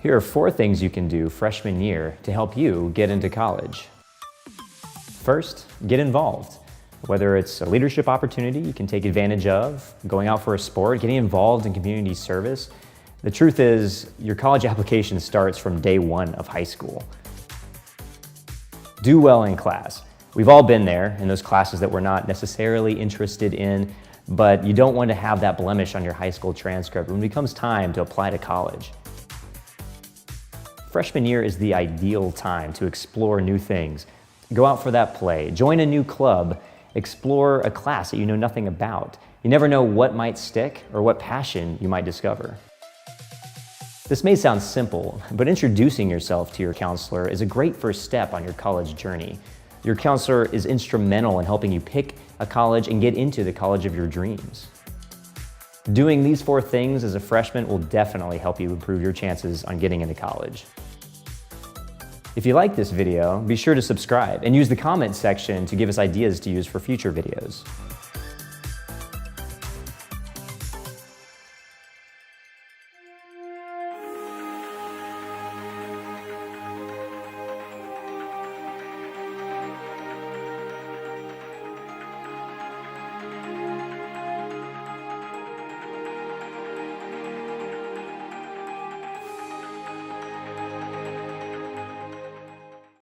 Here are 4 things you can do freshman year to help you get into college. First, get involved. Whether it's a leadership opportunity you can take advantage of, going out for a sport, getting involved in community service. The truth is, your college application starts from day 1 of high school. Do well in class. We've all been there in those classes that we're not necessarily interested in, but you don't want to have that blemish on your high school transcript when it becomes time to apply to college. Freshman year is the ideal time to explore new things. Go out for that play, join a new club, explore a class that you know nothing about. You never know what might stick or what passion you might discover. This may sound simple, but introducing yourself to your counselor is a great first step on your college journey. Your counselor is instrumental in helping you pick a college and get into the college of your dreams. Doing these 4 things as a freshman will definitely help you improve your chances on getting into college. If you like this video, be sure to subscribe and use the comment section to give us ideas to use for future videos.